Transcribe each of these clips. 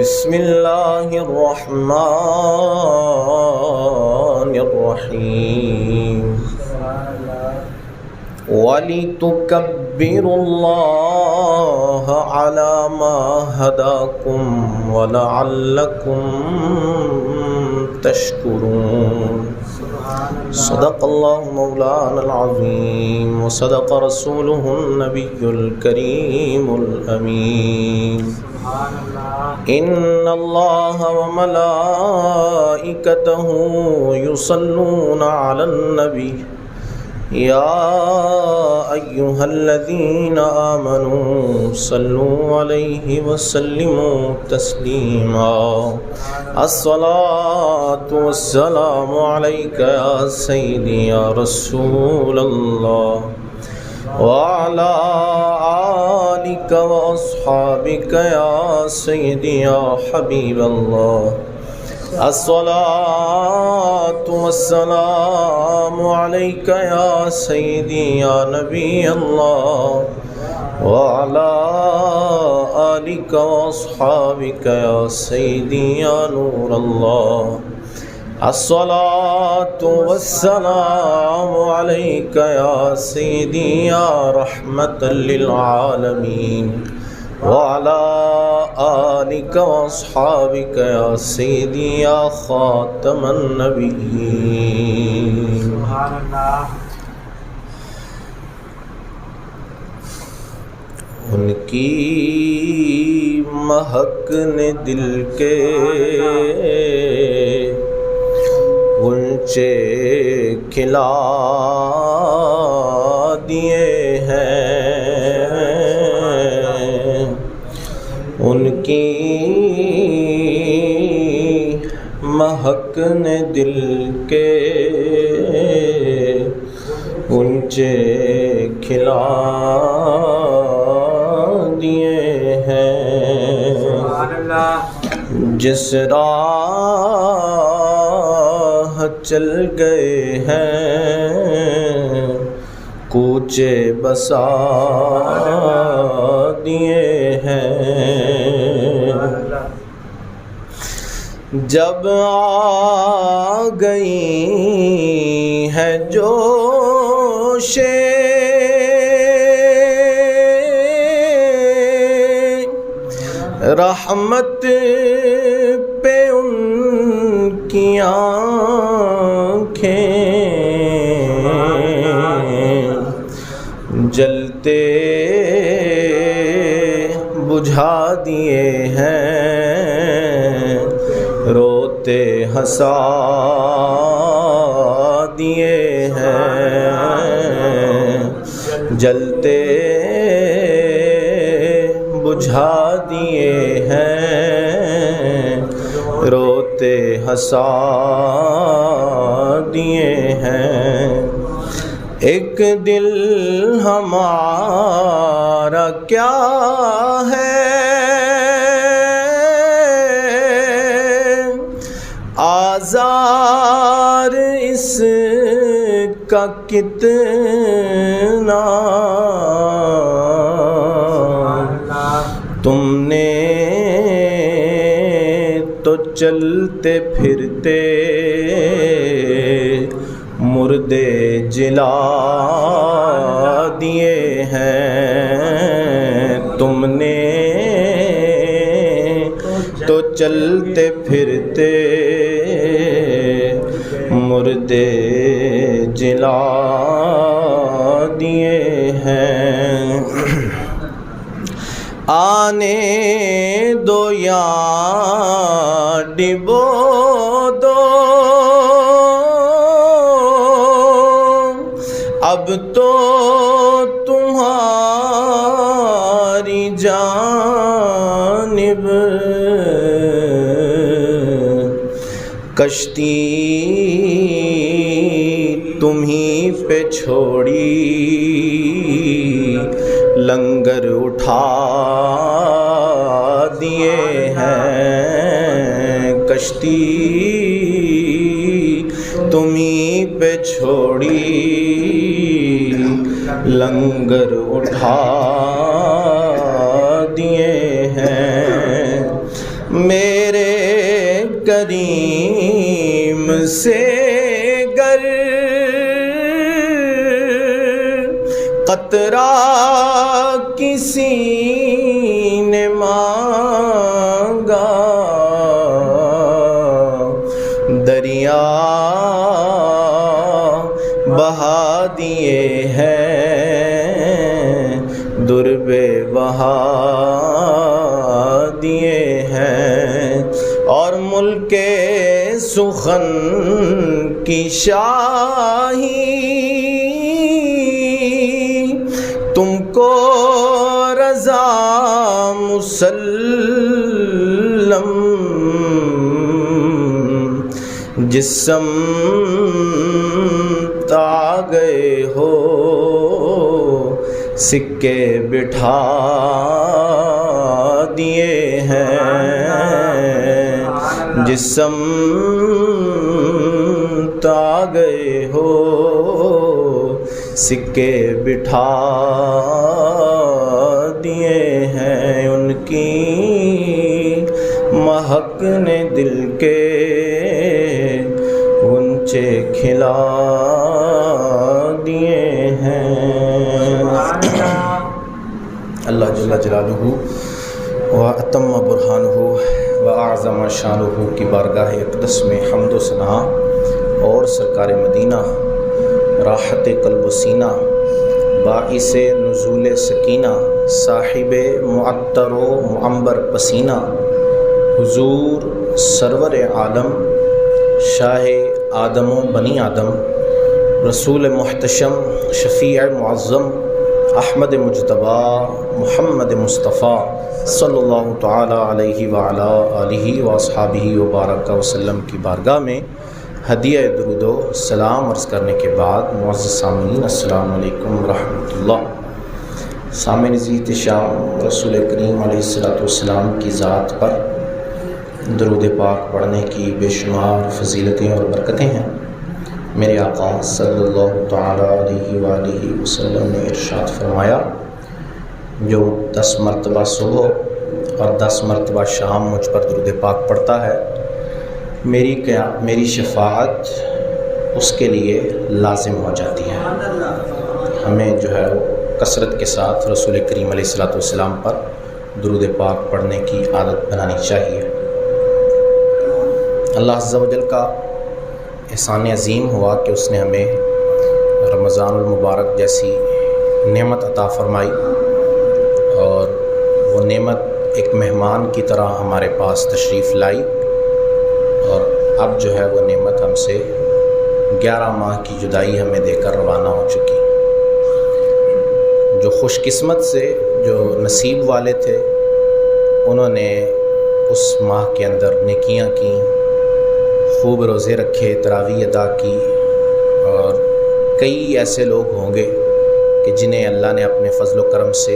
بسم اللہ الرحمن الرحیم وَلِتُكَبِّرُوا اللَّهَ عَلَى مَا هَدَاكُمْ وَلَعَلَّكُمْ تَشْكُرُونَ صدق اللہ مولانا العظیم وصدق رسولہ النبی الکریم الامین ان اللہ وملائکتہ یصلون علی النبی یا ایہا الذین آمنوا صلوا علیہ وسلموا تسلیما الصلاة والسلام علیک یا سیدی یا رسول اللہ وعلى آلك وأصحابك يا سيدي يا حبيب الله الصلاة والسلام عليك يا سيدي يا نبي الله وعلى آلك وأصحابك يا سيدي يا نور الله الصلاة والسلام عليك يا سيدي يا رحمة للعالمين وعلى آلك وأصحابك يا سيدي يا خاتم النبيين سبحان الله ان کی مہک نے دل کے غنچے کھلا دیے ہیں ان کی مہک نے دل کے غنچے کھلا دیے ہیں جس راہ چل گئے ہیں کوچے بسا دیے ہیں جب آ گئی ہے جوش رحمت پہ ان کی آنکھیں جلتے بجھا دیے ہیں روتے ہنسا دیے ہیں جلتے بجھا دیے ہیں روتے ہنسا دیے ہیں ایک دل ہمارا کیا ہے آزار اس کا کتنا تم نے تو چلتے پھرتے مردے جلا دیے ہیں تم نے تو چلتے پھرتے مردے جلا دیے ہیں آنے دو یا ڈبو دو اب تو تمہاری جانب کشتی تمہیں پہ چھوڑی لنگر اٹھا دیے ہیں کشتی تمہیں پہ چھوڑی لنگر اٹھا دیے ہیں میرے کریم سے گر قطرہ کسی نے مانگا، دریا بہا دیے ہیں، در بے بہا دیے ہیں، اور ملک سخن کی شاہی تم کو رضا مسلم، جس سمت آ گئے ہو سکے بٹھا دیے ہیں، جس سمت آ گئے ہو سکے بٹھا دیے ہیں، ان کی مہک نے دل کے غنچے کھلا دیے ہیں۔ اللہ جل جلالہ و اتم برہانہ و اعظم شانہ کی بارگاہ اقدس میں حمد و ثنا اور سرکار مدینہ راحت قلب و سینہ، باعث نزول سکینہ، صاحب معطر و معنبر پسینہ، حضور سرور عالم شاہ آدم و بنی آدم، رسول محتشم شفیع معظم احمد مجتبی محمد مصطفیٰ صلی اللہ تعالی علیہ وعلی آلہ واصحابہ وبارک وسلم کی بارگاہ میں ہدیہ درود و سلام عرض کرنے کے بعد معزز سامعین السلام علیکم ورحمۃ اللہ۔ سامعین عزیز شام، رسول کریم علیہ السلام کی ذات پر درود پاک پڑھنے کی بے شمار فضیلتیں اور برکتیں ہیں۔ میرے آقا صلی اللہ تعالی علیہ وآلہ وسلم نے ارشاد فرمایا، جو 10 مرتبہ صبح اور 10 مرتبہ شام مجھ پر درود پاک پڑھتا ہے، میری شفاعت اس کے لیے لازم ہو جاتی ہے۔ ہمیں جو ہے وہ کثرت کے ساتھ رسول کریم علیہ السلام پر درود پاک پڑھنے کی عادت بنانی چاہیے۔ اللہ عز و جل کا احسان عظیم ہوا کہ اس نے ہمیں رمضان المبارک جیسی نعمت عطا فرمائی، اور وہ نعمت ایک مہمان کی طرح ہمارے پاس تشریف لائی، اور اب جو ہے وہ نعمت ہم سے 11 ماہ کی جدائی ہمیں دے کر روانہ ہو چکی۔ جو خوش قسمت سے جو نصیب والے تھے، انہوں نے اس ماہ کے اندر نیکیاں کی، خوب روزے رکھے، تراویح ادا کی، اور کئی ایسے لوگ ہوں گے کہ جنہیں اللہ نے اپنے فضل و کرم سے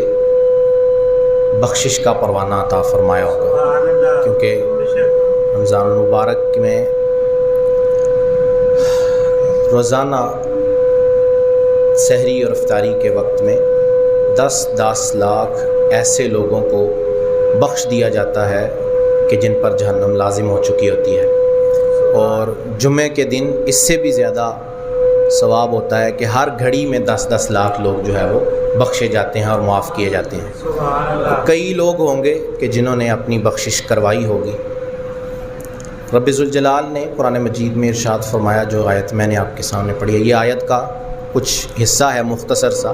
بخشش کا پروانہ عطا فرمایا ہوگا، کیونکہ رمضان المبارک میں روزانہ سحری اور افطاری کے وقت میں 10 لاکھ ایسے لوگوں کو بخش دیا جاتا ہے کہ جن پر جہنم لازم ہو چکی ہوتی ہے، اور جمعے کے دن اس سے بھی زیادہ ثواب ہوتا ہے کہ ہر گھڑی میں 10 لاکھ لوگ جو ہے وہ بخشے جاتے ہیں اور معاف کیے جاتے ہیں۔ کئی لوگ ہوں گے کہ جنہوں نے اپنی بخشش کروائی ہوگی۔ رب ذوالجلال نے قرآن مجید میں ارشاد فرمایا، جو آیت میں نے آپ کے سامنے پڑھی ہے، یہ آیت کا کچھ حصہ ہے مختصر سا،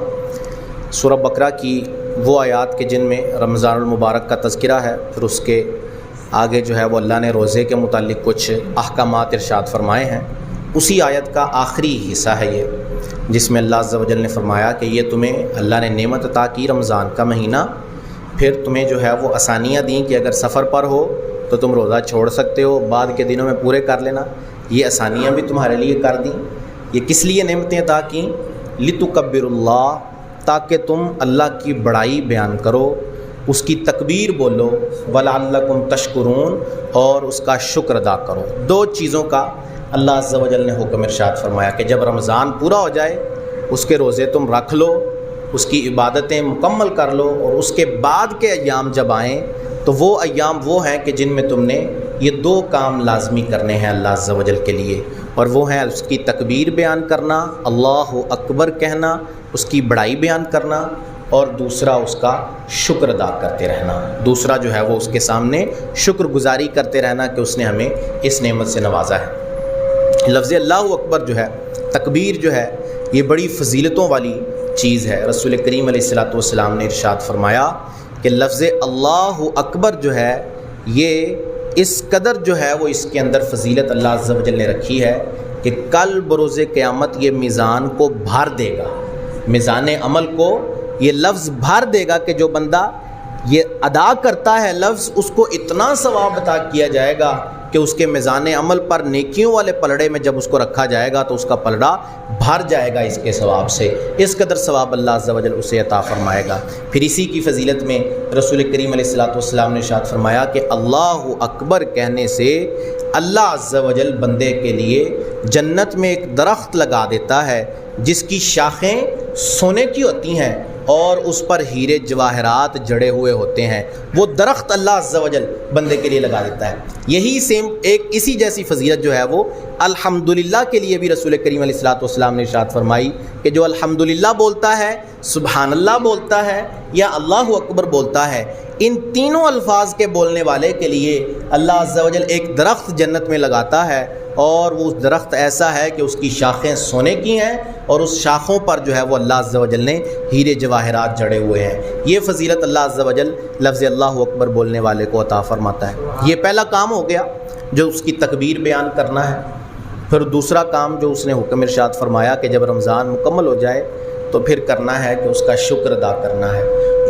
سورہ بقرہ کی وہ آیات کے جن میں رمضان المبارک کا تذکرہ ہے، پھر اس کے آگے جو ہے وہ اللہ نے روزے کے متعلق کچھ احکامات ارشاد فرمائے ہیں۔ اسی آیت کا آخری حصہ ہے یہ، جس میں اللہ عز و جل نے فرمایا کہ یہ تمہیں اللہ نے نعمت عطا کی رمضان کا مہینہ، پھر تمہیں جو ہے وہ آسانیاں دیں کہ اگر سفر پر ہو تو تم روزہ چھوڑ سکتے ہو، بعد کے دنوں میں پورے کر لینا، یہ آسانیاں بھی تمہارے لیے کر دیں۔ یہ کس لیے نعمتیں عطا کیں؟ لِتُكَبِّرُ اللَّهَ، تاکہ تم اللہ کی بڑائی بیان کرو، اس کی تکبیر بولو، وَلَعَلَّكُمْ تَشْكُرُونَ، اور اس کا شکر ادا کرو۔ 2 چیزوں کا اللہ عز و جل نے حکم ارشاد فرمایا کہ جب رمضان پورا ہو جائے اس کے روزے تم رکھ لو، اس کی عبادتیں مکمل کر لو، اور اس کے بعد کے ایام جب آئیں تو وہ ایام وہ ہیں کہ جن میں تم نے یہ 2 کام لازمی کرنے ہیں اللہ عز و جل کے لیے، اور وہ ہیں اس کی تکبیر بیان کرنا، اللہ اکبر کہنا، اس کی بڑائی بیان کرنا، اور دوسرا اس کا شکر ادا کرتے رہنا۔ دوسرا جو ہے وہ اس کے سامنے شکر گزاری کرتے رہنا کہ اس نے ہمیں اس نعمت سے نوازا ہے۔ لفظ اللہ اکبر جو ہے، تکبیر جو ہے، یہ بڑی فضیلتوں والی چیز ہے۔ رسول کریم علیہ الصلوۃ والسلام نے ارشاد فرمایا کہ لفظ اللہ اکبر جو ہے یہ اس قدر جو ہے وہ اس کے اندر فضیلت اللہ عز و جل نے رکھی ہے کہ کل بروز قیامت یہ میزان کو بھر دے گا، میزان عمل کو یہ لفظ بھر دے گا کہ جو بندہ یہ ادا کرتا ہے لفظ، اس کو اتنا ثواب عطا کیا جائے گا کہ اس کے میزان عمل پر نیکیوں والے پلڑے میں جب اس کو رکھا جائے گا تو اس کا پلڑا بھر جائے گا اس کے ثواب سے، اس قدر ثواب اللہ عز و جل اسے عطا فرمائے گا۔ پھر اسی کی فضیلت میں رسول کریم علیہ الصلوۃ والسلام نے ارشاد فرمایا کہ اللہ اکبر کہنے سے اللہ عز و جل بندے کے لیے جنت میں ایک درخت لگا دیتا ہے جس کی شاخیں سونے کی ہوتی ہیں اور اس پر ہیرے جواہرات جڑے ہوئے ہوتے ہیں، وہ درخت اللہ عز و جل بندے کے لیے لگا دیتا ہے۔ یہی سیم ایک اسی جیسی فضیلت جو ہے وہ الحمدللہ کے لیے بھی رسول کریم علیہ الصلوۃ والسلام نے ارشاد فرمائی کہ جو الحمدللہ بولتا ہے، سبحان اللہ بولتا ہے یا اللہ اکبر بولتا ہے، ان تینوں الفاظ کے بولنے والے کے لیے اللہ عز و جل ایک درخت جنت میں لگاتا ہے، اور وہ درخت ایسا ہے کہ اس کی شاخیں سونے کی ہیں اور اس شاخوں پر جو ہے وہ اللہ عز و جل نے ہیرے جواہرات جڑے ہوئے ہیں۔ یہ فضیلت اللہ عز و جل لفظ اللہ اکبر بولنے والے کو عطا فرماتا ہے۔ یہ پہلا کام ہو گیا جو اس کی تکبیر بیان کرنا ہے۔ پھر دوسرا کام جو اس نے حکم ارشاد فرمایا کہ جب رمضان مکمل ہو جائے تو پھر کرنا ہے کہ اس کا شکر ادا کرنا ہے،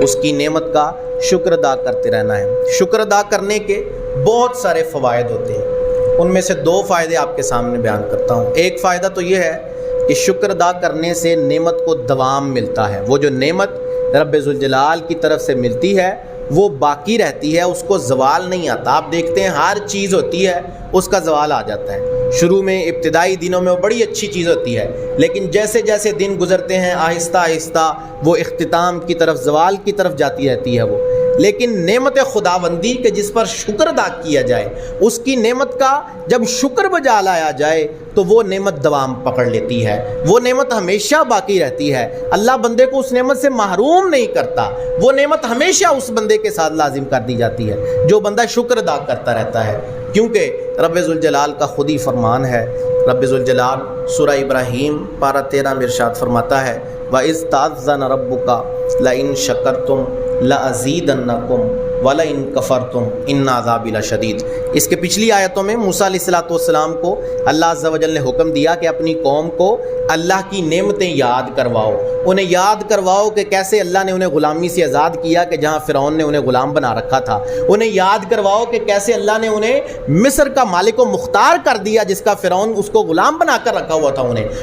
اس کی نعمت کا شکر ادا کرتے رہنا ہے۔ شکر ادا کرنے کے بہت سارے فوائد ہوتے ہیں، ان میں سے 2 فائدے آپ کے سامنے بیان کرتا ہوں۔ ایک فائدہ تو یہ ہے کہ شکر ادا کرنے سے نعمت کو دوام ملتا ہے، وہ جو نعمت رب ذوالجلال کی طرف سے ملتی ہے وہ باقی رہتی ہے، اس کو زوال نہیں آتا۔ آپ دیکھتے ہیں ہر چیز ہوتی ہے اس کا زوال آ جاتا ہے، شروع میں ابتدائی دنوں میں وہ بڑی اچھی چیز ہوتی ہے، لیکن جیسے جیسے دن گزرتے ہیں آہستہ آہستہ وہ اختتام کی طرف، زوال کی طرف جاتی رہتی ہے وہ۔ لیکن نعمت خداوندی کے جس پر شکر ادا کیا جائے، اس کی نعمت کا جب شکر بجا لایا جائے تو وہ نعمت دوام پکڑ لیتی ہے، وہ نعمت ہمیشہ باقی رہتی ہے۔ اللہ بندے کو اس نعمت سے محروم نہیں کرتا، وہ نعمت ہمیشہ اس بندے کے ساتھ لازم کر دی جاتی ہے جو بندہ شکر ادا کرتا رہتا ہے، کیونکہ رب ذوالجلال کا خود ہی فرمان ہے۔ رب ذوالجلال سورہ ابراہیم پارہ 13 میں ارشاد فرماتا ہے وَإِذْ تَأَذَّنَ رَبُّكَ لَئِن شَكَرْتُمْ لَأَزِيدَنَّكُمْ وَلَئِن كَفَرْتُمْ إِنَّ عَذَابِي لَشَدِيدٌ۔ اس کے پچھلی آیتوں میں موسیٰ علیہ الصلوۃ والسلام کو اللہ عز و جل نے حکم دیا کہ اپنی قوم کو اللہ کی نعمتیں یاد کرواؤ، انہیں یاد کرواؤ کہ کیسے اللہ نے انہیں غلامی سے آزاد کیا کہ جہاں فرعون نے انہیں غلام بنا رکھا تھا، انہیں یاد کرواؤ کہ کیسے اللہ نے انہیں مصر کا مالک و مختار کر دیا جس کا فرعون اس کو غلام بنا کر رکھا ہوا تھا،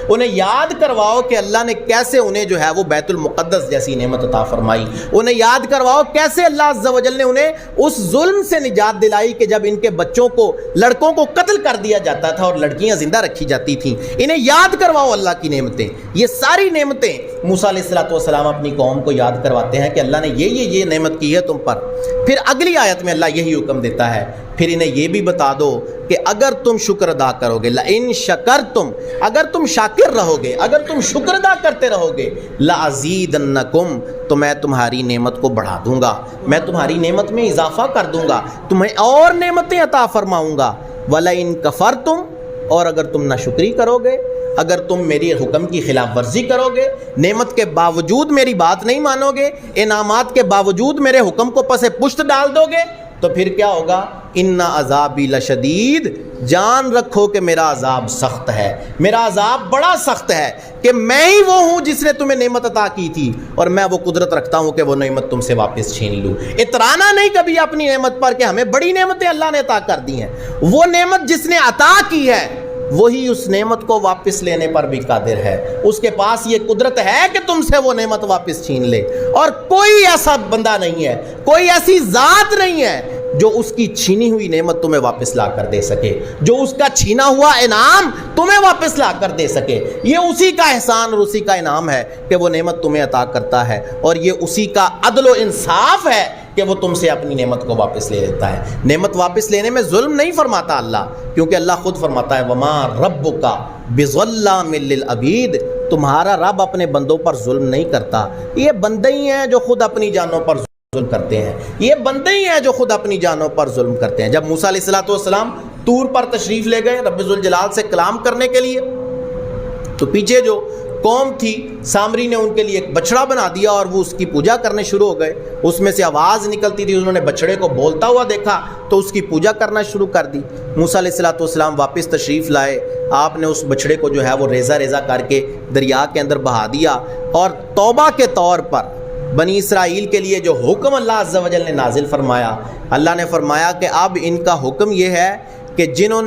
انہیں یاد کرواؤ کہ اللہ نے کیسے انہیں جو ہے وہ بیت المقدس جیسی نعمت عطا فرمائی، انہیں یاد کرواؤ کیسے اللہ عز و جل نے انہیں اس ظلم سے نجات دلائی کہ جب ان کے بچوں کو، لڑکوں کو قتل کر دیا جاتا تھا اور لڑکیاں زندہ رکھی جاتی تھیں، انہیں یاد کرواؤ اللہ کی نعمتیں۔ یہ ساری نعمتیں موسیٰ علیہ الصلوۃ والسلام اپنی قوم کو یاد کرواتے ہیں کہ اللہ نے یہ نعمت کی ہے تم پر۔ پھر اگلی آیت میں اللہ یہی حکم دیتا ہے، پھر انہیں یہ بھی بتا دو کہ اگر تم شکر ادا کرو گے، لئن شکرتم، اگر تم شاکر رہو گے، اگر تم شکر ادا کرتے رہو گے، لازیدنکم، تو میں تمہاری نعمت کو بڑھا دوں گا، میں تمہاری نعمت میں اضافہ کر دوں گا، تمہیں اور نعمتیں عطا فرماؤں گا، ولئن کفرتم، اور اگر تم ناشکری کرو گے، اگر تم میری حکم کی خلاف ورزی کرو گے، نعمت کے باوجود میری بات نہیں مانو گے، انعامات کے باوجود میرے حکم کو پس پشت ڈال دو گے، تو پھر کیا ہوگا؟ ان عذابی لشدید، جان رکھو کہ میرا عذاب سخت ہے، میرا عذاب بڑا سخت ہے، کہ میں ہی وہ ہوں جس نے تمہیں نعمت عطا کی تھی، اور میں وہ قدرت رکھتا ہوں کہ وہ نعمت تم سے واپس چھین لوں۔ اترانا نہیں کبھی اپنی نعمت پر کہ ہمیں بڑی نعمتیں اللہ نے عطا کر دی ہیں، وہ نعمت جس نے عطا کی ہے وہی اس نعمت کو واپس لینے پر بھی قادر ہے، اس کے پاس یہ قدرت ہے کہ تم سے وہ نعمت واپس چھین لے، اور کوئی ایسا بندہ نہیں ہے، کوئی ایسی ذات نہیں ہے جو اس کی چھینی ہوئی نعمت تمہیں واپس لا کر دے سکے، جو اس کا چھینا ہوا انعام تمہیں واپس لا کر دے سکے۔ یہ اسی کا احسان اور اسی کا انعام ہے کہ وہ نعمت تمہیں عطا کرتا ہے، اور یہ اسی کا عدل و انصاف ہے کہ وہ تم سے اپنی نعمت کو واپس لے لیتا ہے. نعمت واپس لینے میں ظلم نہیں فرماتا اللہ، کیونکہ اللہ خود فرماتا ہے وما ربک بظلام للعبید، تمہارا رب اپنے بندوں پر ظلم نہیں کرتا. یہ بندے ہی ہیں جو خود اپنی جانوں پر ظلم کرتے ہیں، یہ بندے ہی ہیں جو خود اپنی جانوں پر ظلم کرتے ہیں. جب موسیٰ علیہ السلام طور پر تشریف لے گئے رب ذوالجلال سے کلام کرنے کے لیے، تو پیچھے جو قوم تھی سامری نے ان کے لیے ایک بچڑا بنا دیا اور وہ اس کی پوجا کرنے شروع ہو گئے. اس میں سے آواز نکلتی تھی، انہوں نے بچڑے کو بولتا ہوا دیکھا تو اس کی پوجا کرنا شروع کر دی. موسیٰ علیہ السلام واپس تشریف لائے، آپ نے اس بچڑے کو جو ہے وہ ریزہ ریزہ کر کے دریا کے اندر بہا دیا، اور توبہ کے طور پر بنی اسرائیل کے لیے جو حکم اللہ عز و جل نے نازل فرمایا، اللہ نے فرمایا کہ اب ان کا حکم یہ ہے کہ جنہوں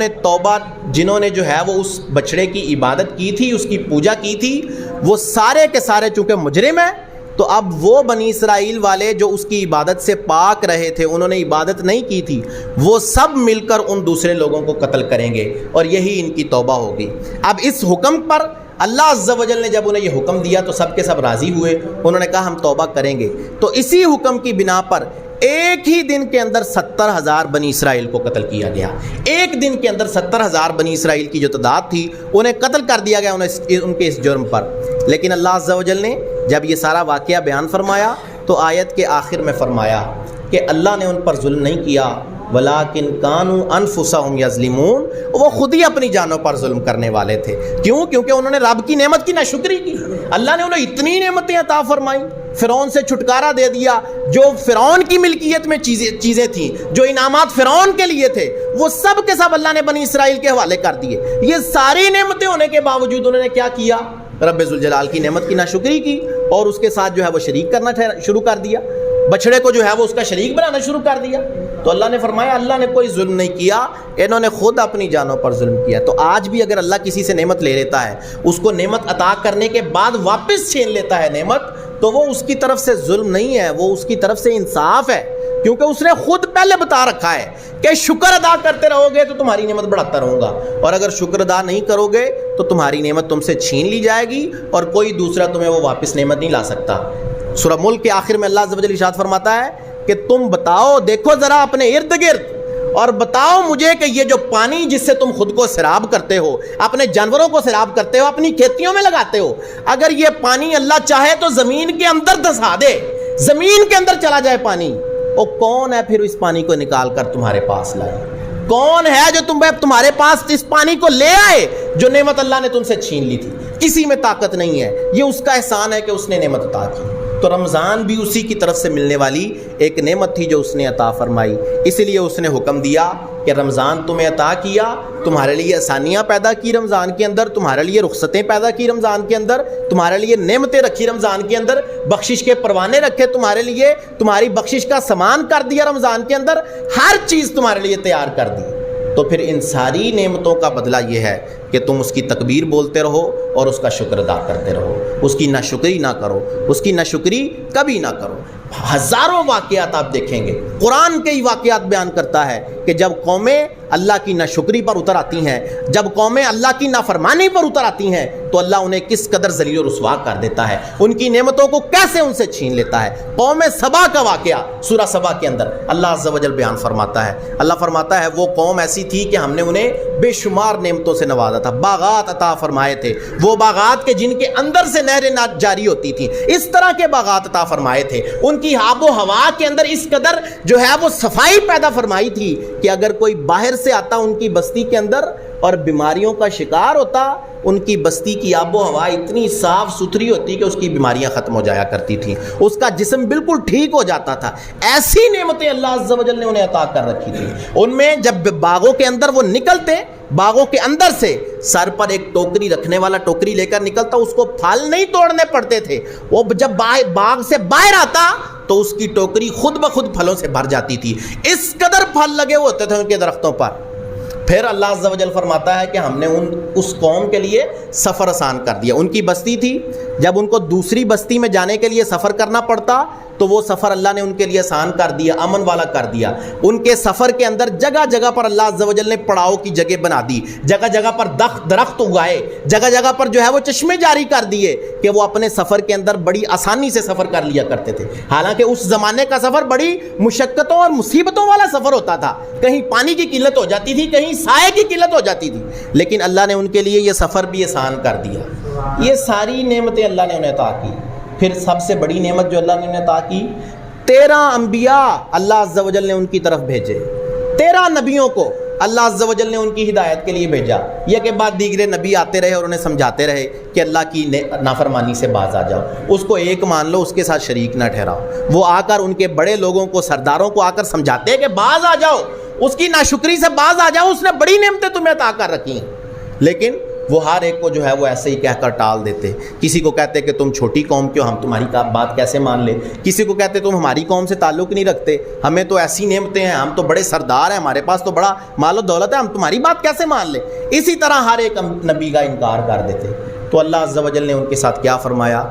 نے جو ہے وہ اس بچڑے کی عبادت کی تھی، اس کی پوجا کی تھی، وہ سارے کے سارے چونکہ مجرم ہیں، تو اب وہ بنی اسرائیل والے جو اس کی عبادت سے پاک رہے تھے، انہوں نے عبادت نہیں کی تھی، وہ سب مل کر ان دوسرے لوگوں کو قتل کریں گے، اور یہی ان کی توبہ ہوگی. اب اس حکم پر اللہ عز و جل نے جب انہیں یہ حکم دیا تو سب کے سب راضی ہوئے، انہوں نے کہا ہم توبہ کریں گے. تو اسی حکم کی بنا پر ایک ہی دن کے اندر 70,000 بنی اسرائیل کو قتل کیا گیا. ایک دن کے اندر 70,000 بنی اسرائیل کی جو تعداد تھی انہیں قتل کر دیا گیا ان کے اس جرم پر. لیکن اللہ عز و جل نے جب یہ سارا واقعہ بیان فرمایا تو آیت کے آخر میں فرمایا کہ اللہ نے ان پر ظلم نہیں کیا، وَلَٰكِنْ كَانُوا أَنفُسَهُمْ يَظْلِمُونَ، وہ خود ہی اپنی جانوں پر ظلم کرنے والے تھے. کیوں؟ کیونکہ انہوں نے رب کی نعمت کی ناشکری کی. اللہ نے انہیں اتنی نعمتیں عطا فرمائیں، فرعون سے چھٹکارا دے دیا، جو فرعون کی ملکیت میں چیزیں تھیں، جو انعامات فرعون کے لیے تھے، وہ سب کے سب اللہ نے بنی اسرائیل کے حوالے کر دیے. یہ ساری نعمتیں ہونے کے باوجود انہوں نے کیا کیا؟ رب ذوالجلال کی نعمت کی ناشکری کی، اور اس کے ساتھ جو ہے وہ شریک کرنا شروع کر دیا، بچڑے کو جو ہے وہ اس کا شریک بنانا شروع کر دیا. تو اللہ نے فرمایا اللہ نے کوئی ظلم نہیں کیا، انہوں نے خود اپنی جانوں پر ظلم کیا. تو آج بھی اگر اللہ کسی سے نعمت لے لیتا ہے، اس کو نعمت عطا کرنے کے بعد واپس چھین لیتا ہے نعمت، تو وہ اس کی طرف سے ظلم نہیں ہے، وہ اس کی طرف سے انصاف ہے، کیونکہ اس نے خود پہلے بتا رکھا ہے کہ شکر ادا کرتے رہو گے تو تمہاری نعمت بڑھاتا رہوں گا، اور اگر شکر ادا نہیں کرو گے تو تمہاری نعمت تم سے چھین لی جائے گی، اور کوئی دوسرا تمہیں وہ واپس نعمت نہیں لا سکتا. سورہ ملک کے آخر میں اللہ عز و جل ارشاد فرماتا ہے کہ تم بتاؤ، دیکھو ذرا اپنے ارد گرد اور بتاؤ مجھے کہ یہ جو پانی جس سے تم خود کو سیراب کرتے ہو، اپنے جانوروں کو سیراب کرتے ہو، اپنی کھیتیوں میں لگاتے ہو، اگر یہ پانی اللہ چاہے تو زمین کے اندر دھسا دے، زمین کے اندر چلا جائے پانی، وہ کون ہے پھر اس پانی کو نکال کر تمہارے پاس لائے؟ کون ہے جو تمہارے پاس اس پانی کو لے آئے جو نعمت اللہ نے تم سے چھین لی تھی؟ کسی میں طاقت نہیں ہے، یہ اس کا احسان ہے کہ اس نے نعمت عطا کی. تو رمضان بھی اسی کی طرف سے ملنے والی ایک نعمت تھی جو اس نے عطا فرمائی. اسی لیے اس نے حکم دیا کہ رمضان تمہیں عطا کیا، تمہارے لیے آسانیاں پیدا کی رمضان کے اندر، تمہارے لیے رخصتیں پیدا کی رمضان کے اندر، تمہارے لیے نعمتیں رکھی رمضان کے اندر، بخشش کے پروانے رکھے تمہارے لیے، تمہاری بخشش کا سامان کر دیا رمضان کے اندر، ہر چیز تمہارے لیے تیار کر دی. تو پھر ان ساری نعمتوں کا بدلہ یہ ہے کہ تم اس کی تکبیر بولتے رہو اور اس کا شکر ادا کرتے رہو، اس کی ناشکری نہ کرو، اس کی ناشکری کبھی نہ کرو. ہزاروں واقعات آپ دیکھیں گے، قرآن کے ہی واقعات بیان کرتا ہے کہ جب قومیں اللہ کی ناشکری پر اتر آتی ہیں، جب قومیں اللہ کی نافرمانی پر اتر آتی ہیں تو اللہ انہیں کس قدر ذلیل و رسوا کر دیتا ہے، ان کی نعمتوں کو کیسے ان سے چھین لیتا ہے. قوم سبا کا واقعہ سورہ سبا کے اندر اللہ عز و جل بیان فرماتا ہے. اللہ فرماتا ہے وہ قوم ایسی تھی کہ ہم نے انہیں بے شمار نعمتوں سے نوازا تھا، باغات عطا فرمائے تھے، وہ باغات کے جن کے اندر سے نہریں جاری ہوتی تھیں، اس طرح کے باغات عطا فرمائے تھے. ان کی آب و ہوا کے اندر اس قدر جو ہے وہ صفائی پیدا فرمائی تھی کہ اگر کوئی باہر سے آتا ان کی بستی کے اندر اور بیماریوں کا شکار ہوتا، ان کی بستی کی آب و ہوا اتنی صاف ستھری ہوتی کہ اس کی بیماریاں ختم ہو جایا کرتی تھیں، اس کا جسم بالکل ٹھیک ہو جاتا تھا. ایسی نعمتیں اللہ عز و جل نے انہیں عطا کر رکھی تھی. ان میں جب باغوں کے اندر وہ نکلتے، باغوں کے اندر سے سر پر ایک ٹوکری رکھنے والا ٹوکری لے کر نکلتا، اس کو پھل نہیں توڑنے پڑتے تھے. وہ جب باغ سے باہر آتا تو اس کی ٹوکری خود بخود پھلوں سے بھر جاتی تھی، اس قدر پھل لگے ہوتے تھے ان کے درختوں پر. پھر اللہ عز و جل فرماتا ہے کہ ہم نے اس قوم کے لیے سفر آسان کر دیا. ان کی بستی تھی، جب ان کو دوسری بستی میں جانے کے لیے سفر کرنا پڑتا تو وہ سفر اللہ نے ان کے لیے آسان کر دیا, امن والا کر دیا. ان کے سفر کے اندر جگہ جگہ پر اللہ عز و جل نے پڑاؤ کی جگہ بنا دی, جگہ جگہ پر درخت اگائے, جگہ جگہ پر جو ہے وہ چشمے جاری کر دیے کہ وہ اپنے سفر کے اندر بڑی آسانی سے سفر کر لیا کرتے تھے. حالانکہ اس زمانے کا سفر بڑی مشقتوں اور مصیبتوں والا سفر ہوتا تھا, کہیں پانی کی قلت ہو جاتی تھی, کہیں سائے کی قلت ہو جاتی تھی, لیکن اللہ نے ان کے لیے یہ سفر بھی آسان کر دیا. یہ ساری نعمتیں اللہ نے انہیں عطا کی. پھر سب سے بڑی نعمت جو اللہ نے انہیں عطا کی, 13 انبیاء اللہ عز و جل نے ان کی طرف بھیجے. 13 نبیوں کو اللہ عز و جل نے ان کی ہدایت کے لیے بھیجا. یہ کہ بعد دیگر نبی آتے رہے اور انہیں سمجھاتے رہے کہ اللہ کی نافرمانی سے باز آ جاؤ, اس کو ایک مان لو, اس کے ساتھ شریک نہ ٹھہراؤ. وہ آ کر ان کے بڑے لوگوں کو, سرداروں کو آ کر سمجھاتے ہیں کہ باز آ جاؤ, اس کی ناشکری سے باز آ جاؤ, اس نے بڑی نعمتیں تمہیں عطا کر رکھی ہیں. لیکن وہ ہر ایک کو جو ہے وہ ایسے ہی کہہ کر ٹال دیتے. کسی کو کہتے کہ تم چھوٹی قوم کیوں, ہم تمہاری بات کیسے مان لیں. کسی کو کہتے تم ہماری قوم سے تعلق نہیں رکھتے, ہمیں تو ایسی نعمتیں ہیں, ہم تو بڑے سردار ہیں, ہمارے پاس تو بڑا مال و دولت ہے, ہم تمہاری بات کیسے مان لیں. اسی طرح ہر ایک نبی کا انکار کر دیتے. تو اللہ عز و جل نے ان کے ساتھ کیا فرمایا,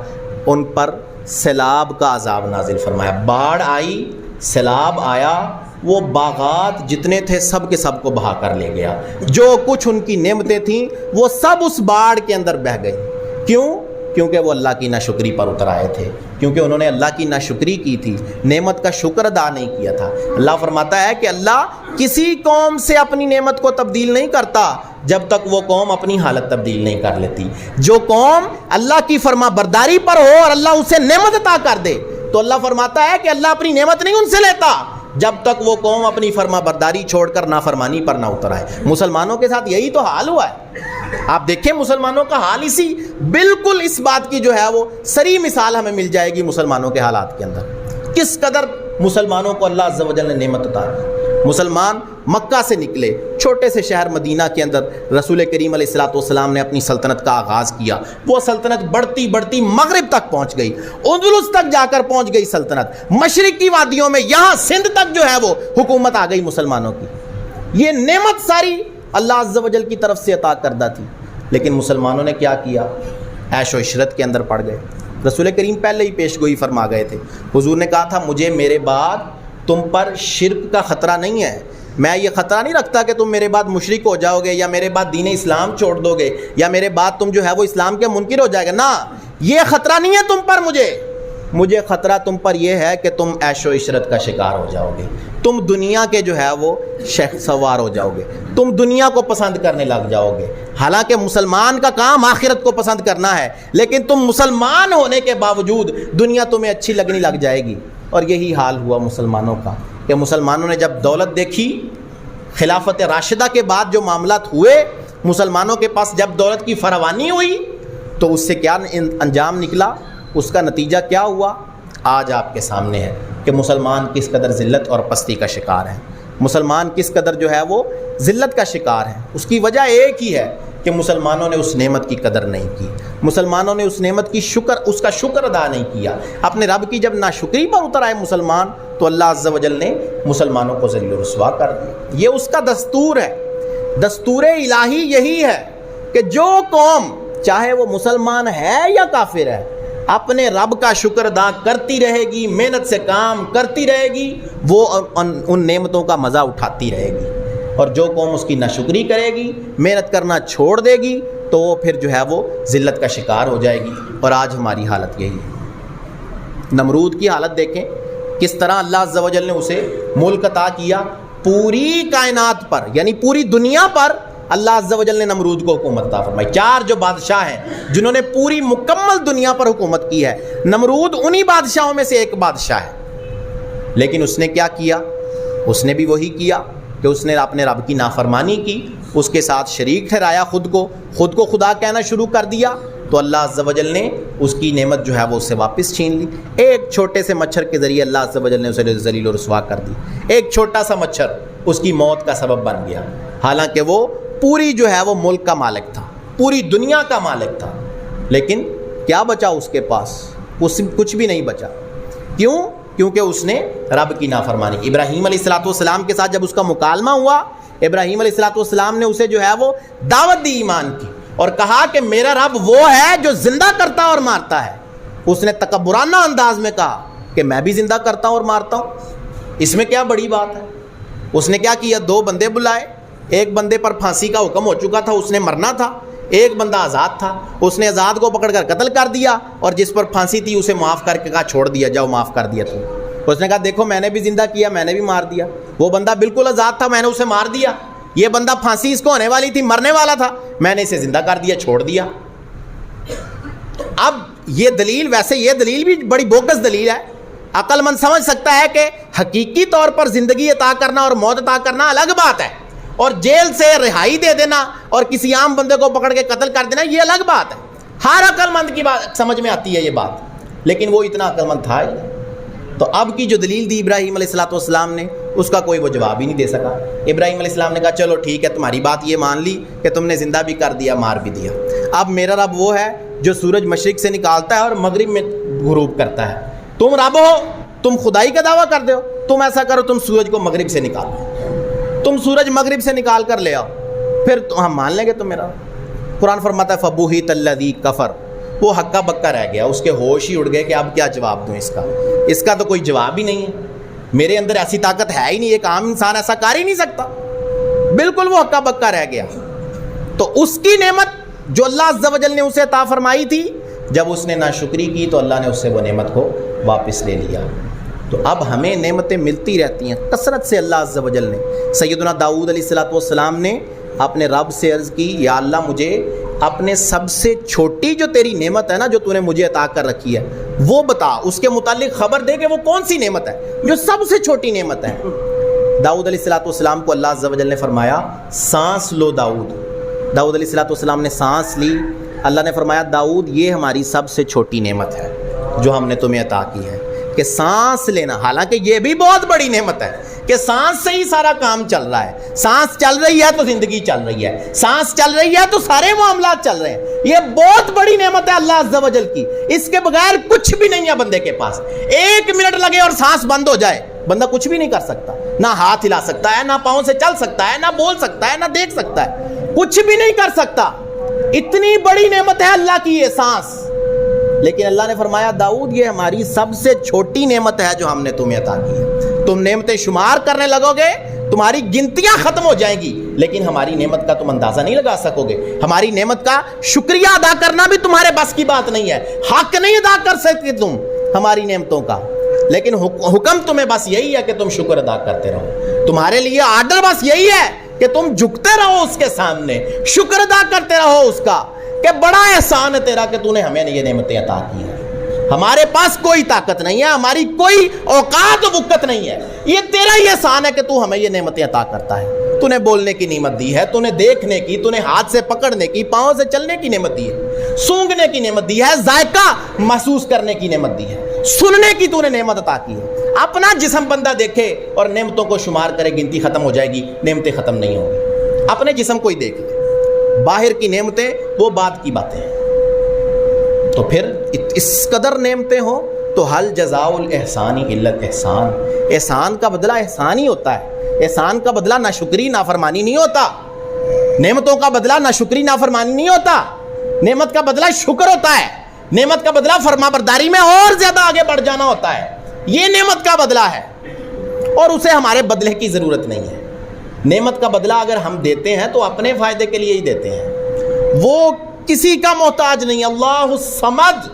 ان پر سیلاب کا عذاب نازل فرمایا. باڑھ آئی, سیلاب آیا, وہ باغات جتنے تھے سب کے سب کو بہا کر لے گیا. جو کچھ ان کی نعمتیں تھیں وہ سب اس باڑھ کے اندر بہہ گئی. کیوں؟ کیونکہ وہ اللہ کی ناشکری پر اتر آئے تھے, کیونکہ انہوں نے اللہ کی ناشکری کی تھی, نعمت کا شکر ادا نہیں کیا تھا. اللہ فرماتا ہے کہ اللہ کسی قوم سے اپنی نعمت کو تبدیل نہیں کرتا جب تک وہ قوم اپنی حالت تبدیل نہیں کر لیتی. جو قوم اللہ کی فرما برداری پر ہو اور اللہ اسے نعمت عطا کر دے, تو اللہ فرماتا ہے کہ اللہ اپنی نعمت نہیں ان سے لیتا جب تک وہ قوم اپنی فرما برداری چھوڑ کر نافرمانی پر نہ اتر آئے. مسلمانوں کے ساتھ یہی تو حال ہوا ہے. آپ دیکھیں مسلمانوں کا حال اسی بالکل اس بات کی جو ہے وہ صریح مثال ہمیں مل جائے گی مسلمانوں کے حالات کے اندر. کس قدر مسلمانوں کو اللہ عز و جل نے نعمت عطا کی. مسلمان مکہ سے نکلے, چھوٹے سے شہر مدینہ کے اندر رسول کریم علیہ الصلوۃ والسلام نے اپنی سلطنت کا آغاز کیا. وہ سلطنت بڑھتی بڑھتی مغرب تک پہنچ گئی, اندلس تک جا کر پہنچ گئی سلطنت, مشرق کی وادیوں میں یہاں سندھ تک جو ہے وہ حکومت آ گئی مسلمانوں کی. یہ نعمت ساری اللہ عز و جل کی طرف سے عطا کردہ تھی. لیکن مسلمانوں نے کیا کیا, عیش و عشرت کے اندر پڑ گئے. رسول کریم پہلے ہی پیش گوئی فرما گئے تھے. حضور نے کہا تھا مجھے میرے بعد تم پر شرک کا خطرہ نہیں ہے, میں یہ خطرہ نہیں رکھتا کہ تم میرے بعد مشرک ہو جاؤ گے, یا میرے بعد دین اسلام چھوڑ دو گے, یا میرے بعد تم جو ہے وہ اسلام کے منکر ہو جائے گا. نا, یہ خطرہ نہیں ہے تم پر. مجھے خطرہ تم پر یہ ہے کہ تم عیش و عشرت کا شکار ہو جاؤ گے, تم دنیا کے جو ہے وہ شیخ سوار ہو جاؤ گے, تم دنیا کو پسند کرنے لگ جاؤ گے. حالانکہ مسلمان کا کام آخرت کو پسند کرنا ہے, لیکن تم مسلمان ہونے کے باوجود دنیا تمہیں اچھی لگنے لگ جائے گی. اور یہی حال ہوا مسلمانوں کا کہ مسلمانوں نے جب دولت دیکھی, خلافت راشدہ کے بعد جو معاملات ہوئے, مسلمانوں کے پاس جب دولت کی فراوانی ہوئی تو اس سے کیا انجام نکلا, اس کا نتیجہ کیا ہوا آج آپ کے سامنے ہے کہ مسلمان کس قدر ذلت اور پستی کا شکار ہیں. مسلمان کس قدر جو ہے وہ ذلت کا شکار ہیں. اس کی وجہ ایک ہی ہے کہ مسلمانوں نے اس نعمت کی قدر نہیں کی, مسلمانوں نے اس نعمت کی اس کا شکر ادا نہیں کیا. اپنے رب کی جب ناشکری پر اتر آئے مسلمان تو اللہ عز و جل نے مسلمانوں کو ذلیل و رسوا کر دیا. یہ اس کا دستور ہے, دستور الہی یہی ہے کہ جو قوم چاہے وہ مسلمان ہے یا کافر ہے, اپنے رب کا شکر ادا کرتی رہے گی, محنت سے کام کرتی رہے گی, وہ ان نعمتوں کا مزہ اٹھاتی رہے گی. اور جو قوم اس کی ناشکری کرے گی, محنت کرنا چھوڑ دے گی, تو وہ پھر جو ہے وہ ذلت کا شکار ہو جائے گی. اور آج ہماری حالت یہی ہے. نمرود کی حالت دیکھیں, کس طرح اللہ عز و جل نے اسے ملک عطا کیا. پوری کائنات پر یعنی پوری دنیا پر اللہ عز و جل نے نمرود کو حکومت عطا فرمائی. 4 جو بادشاہ ہیں جنہوں نے پوری مکمل دنیا پر حکومت کی ہے, نمرود انہی بادشاہوں میں سے ایک بادشاہ ہے. لیکن اس نے کیا کیا, اس نے بھی وہی کیا کہ اس نے اپنے رب کی نافرمانی کی, اس کے ساتھ شریک ٹھہرایا, خود کو خدا کہنا شروع کر دیا. تو اللہ عز و جل نے اس کی نعمت جو ہے وہ اس سے واپس چھین لی. ایک چھوٹے سے مچھر کے ذریعے اللہ عز و جل نے اسے ذلیل و رسوا کر دی. ایک چھوٹا سا مچھر اس کی موت کا سبب بن گیا, حالانکہ وہ پوری جو ہے وہ ملک کا مالک تھا, پوری دنیا کا مالک تھا. لیکن کیا بچا اس کے پاس, کچھ بھی نہیں بچا. کیوں؟ کیونکہ اس نے رب کی نافرمانی کی. ابراہیم علیہ الصلوۃ والسلام کے ساتھ جب اس کا مکالمہ ہوا, ابراہیم علیہ الصلوۃ والسلام نے اسے جو ہے وہ دعوت دی ایمان کی, اور کہا کہ میرا رب وہ ہے جو زندہ کرتا اور مارتا ہے. اس نے تکبرانہ انداز میں کہا, کہ میں بھی زندہ کرتا ہوں اور مارتا ہوں، اس میں کیا بڑی بات ہے؟ اس نے کیا کیا؟ 2 بندے بلائے، ایک بندے پر پھانسی کا حکم ہو چکا تھا، اس نے مرنا تھا، ایک بندہ آزاد تھا، اس نے آزاد کو پکڑ کر قتل کر دیا، اور جس پر پھانسی تھی اسے معاف کر کے کہا چھوڑ دیا، جاؤ معاف کر دیا تو اس نے کہا دیکھو میں نے بھی زندہ کیا، میں نے بھی مار دیا، وہ بندہ بالکل آزاد تھا، میں نے اسے مار دیا، یہ بندہ پھانسی اس کو ہونے والی تھی، مرنے والا تھا، میں نے اسے زندہ کر دیا، چھوڑ دیا۔ اب یہ دلیل، ویسے یہ دلیل بھی بڑی بوگس دلیل ہے، عقل مند سمجھ سکتا ہے کہ حقیقی طور پر زندگی عطا کرنا اور موت عطا کرنا الگ بات ہے، اور جیل سے رہائی دے دینا اور کسی عام بندے کو پکڑ کے قتل کر دینا یہ الگ بات ہے، ہر عقل مند کی بات سمجھ میں آتی ہے یہ بات، لیکن وہ اتنا عقل مند تھا ہی۔ تو اب کی جو دلیل دی ابراہیم علیہ السلام نے، اس کا کوئی وہ جواب ہی نہیں دے سکا۔ ابراہیم علیہ السلام نے کہا چلو ٹھیک ہے، تمہاری بات یہ مان لی کہ تم نے زندہ بھی کر دیا، مار بھی دیا، اب میرا رب وہ ہے جو سورج مشرق سے نکالتا ہے اور مغرب میں غروب کرتا ہے، تم رب ہو، تم خدائی کا دعویٰ کر دو، تم ایسا کرو، تم سورج کو مغرب سے نکالو، تم سورج مغرب سے نکال کر لے آؤ، پھر ہم مان لیں گے تم میرا۔ قرآن فرماتا ہے فبہت الذی کفر، وہ ہکا بکا رہ گیا، اس کے ہوش ہی اڑ گئے کہ اب کیا جواب دوں اس کا تو کوئی جواب ہی نہیں ہے، میرے اندر ایسی طاقت ہے ہی نہیں، ایک عام انسان ایسا کر ہی نہیں سکتا، بالکل وہ ہکا بکا رہ گیا۔ تو اس کی نعمت جو اللہ عز و جل نے اسے عطا فرمائی تھی، جب اس نے ناشکری کی تو اللہ نے اس سے وہ نعمت کو واپس لے لیا۔ تو اب ہمیں نعمتیں ملتی رہتی ہیں کثرت سے، اللہ عز و جل نے، سیدنا داؤد علیہ السلام نے اپنے رب سے عرض کی یا اللہ مجھے اپنے سب سے چھوٹی جو تیری نعمت ہے نا، جو تو نے مجھے عطا کر رکھی ہے، وہ بتا، اس کے متعلق خبر دے کہ وہ کون سی نعمت ہے جو سب سے چھوٹی نعمت ہے۔ داؤد علیہ السلام کو اللہ عز و جل نے فرمایا سانس لو داؤد علیہ السلام نے سانس لی، اللہ نے فرمایا داؤد یہ ہماری سب سے چھوٹی نعمت ہے جو ہم نے تمہیں عطا کی ہے کہ سانس لینا، حالانکہ یہ بھی بہت بڑی نعمت ہے کہ سانس سے ہی سارا کام چل رہا ہے، سانس چل رہی ہے تو زندگی چل رہی ہے، سانس چل رہی ہے تو سارے معاملات چل رہے ہیں، یہ بہت بڑی نعمت ہے اللہ عز و جل کی، اس کے بغیر کچھ بھی نہیں ہے بندے کے پاس، 1 منٹ لگے اور سانس بند ہو جائے بندہ کچھ بھی نہیں کر سکتا، نہ ہاتھ ہلا سکتا ہے، نہ پاؤں سے چل سکتا ہے، نہ بول سکتا ہے، نہ دیکھ سکتا ہے، کچھ بھی نہیں کر سکتا، اتنی بڑی نعمت ہے اللہ کی یہ سانس۔ لیکن اللہ نے فرمایا داؤد یہ ہماری سب سے چھوٹی نعمت ہے جو ہم نے تمہیں عطا کی ہے، تم نعمتیں شمار کرنے لگو گے تمہاری گنتیاں ختم ہو جائیں گی، لیکن ہماری نعمت کا تم اندازہ نہیں لگا سکو گے، ہماری نعمت کا شکریہ ادا کرنا بھی تمہارے بس کی بات نہیں ہے، حق نہیں ادا کر سکتے تم ہماری نعمتوں کا، لیکن حکم تمہیں بس یہی ہے کہ تم شکر ادا کرتے رہو، تمہارے لیے آرڈر بس یہی ہے کہ تم جھکتے رہو اس کے سامنے، شکر ادا کرتے رہو اس کا کہ بڑا احسان ہے تیرا کہ تو نے ہمیں یہ نعمتیں عطا کی ہیں، ہمارے پاس کوئی طاقت نہیں ہے، ہماری کوئی اوقات و وقت نہیں ہے، یہ تیرا ہی احسان ہے کہ تو ہمیں یہ نعمتیں عطا کرتا ہے، تو نے بولنے کی نعمت دی ہے، تو نے دیکھنے کی، تو نے ہاتھ سے پکڑنے کی، پاؤں سے چلنے کی نعمت دی ہے، سونگھنے کی نعمت دی ہے، ذائقہ محسوس کرنے کی نعمت دی ہے، سننے کی تو نے نعمت عطا کی ہے۔ اپنا جسم بندہ دیکھے اور نعمتوں کو شمار کرے گنتی ختم ہو جائے گی، نعمتیں ختم نہیں ہوں گی، اپنے جسم کو ہی دیکھ لے، باہر کی نعمتیں وہ بعد کی باتیں ہیں، تو پھر اس قدر نعمتیں ہوں تو حل جزاء الاحسان الا الاحسان، احسان کا بدلہ احسان ہی ہوتا ہے، احسان کا بدلہ ناشکری نافرمانی نہیں ہوتا، نعمتوں کا بدلہ ناشکری نافرمانی نہیں ہوتا، نعمت کا بدلہ شکر ہوتا ہے، نعمت کا بدلہ فرما برداری میں اور زیادہ آگے بڑھ جانا ہوتا ہے، یہ نعمت کا بدلہ ہے، اور اسے ہمارے بدلے کی ضرورت نہیں ہے، نعمت کا بدلہ اگر ہم دیتے ہیں تو اپنے فائدے کے لیے ہی دیتے ہیں، وہ کسی کا محتاج نہیں، اللہ الصمد،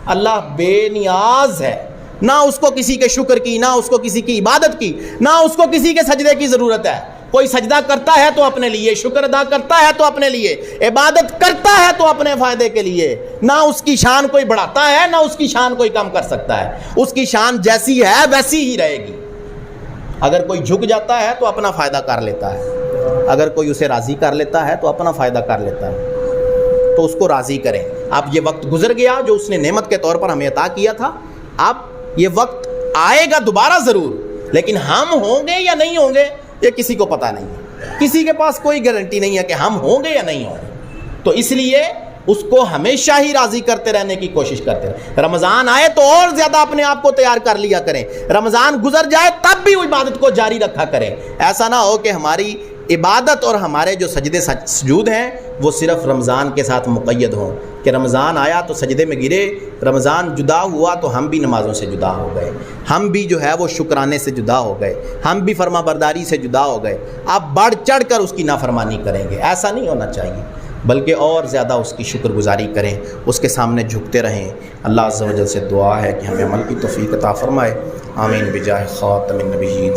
اللہ بے نیاز ہے، نہ اس کو کسی کے شکر کی، نہ اس کو کسی کی عبادت کی، نہ اس کو کسی کے سجدے کی ضرورت ہے، کوئی سجدہ کرتا ہے تو اپنے لیے، شکر ادا کرتا ہے تو اپنے لیے، عبادت کرتا ہے تو اپنے فائدے کے لیے، نہ اس کی شان کوئی بڑھاتا ہے نہ اس کی شان کوئی کم کر سکتا ہے، اس کی شان جیسی ہے ویسی ہی رہے گی، اگر کوئی جھک جاتا ہے تو اپنا فائدہ کر لیتا ہے، اگر کوئی اسے راضی کر لیتا ہے تو اپنا فائدہ کر لیتا ہے، تو اس کو راضی کریں۔ اب یہ وقت گزر گیا جو اس نے نعمت کے طور پر ہمیں عطا کیا تھا، اب یہ وقت آئے گا دوبارہ ضرور، لیکن ہم ہوں گے یا نہیں ہوں گے یہ کسی کو پتہ نہیں ہے، کسی کے پاس کوئی گارنٹی نہیں ہے کہ ہم ہوں گے یا نہیں ہوں گے، تو اس لیے اس کو ہمیشہ ہی راضی کرتے رہنے کی کوشش کرتے رہیں، رمضان آئے تو اور زیادہ اپنے آپ کو تیار کر لیا کریں، رمضان گزر جائے تب بھی عبادت کو جاری رکھا کریں، ایسا نہ ہو کہ ہماری عبادت اور ہمارے جو سجدے سجود ہیں وہ صرف رمضان کے ساتھ مقید ہوں، کہ رمضان آیا تو سجدے میں گرے، رمضان جدا ہوا تو ہم بھی نمازوں سے جدا ہو گئے، ہم بھی جو ہے وہ شکرانے سے جدا ہو گئے، ہم بھی فرما برداری سے جدا ہو گئے، اب بڑھ چڑھ کر اس کی نافرمانی کریں گے۔ ایسا نہیں ہونا چاہیے، بلکہ اور زیادہ اس کی شکر گزاری کریں، اس کے سامنے جھکتے رہیں۔ اللہ عز و جل سے دعا ہے کہ ہمیں عمل کی توفیق عطا فرمائے، آمین بجاہ خاتم النبیین۔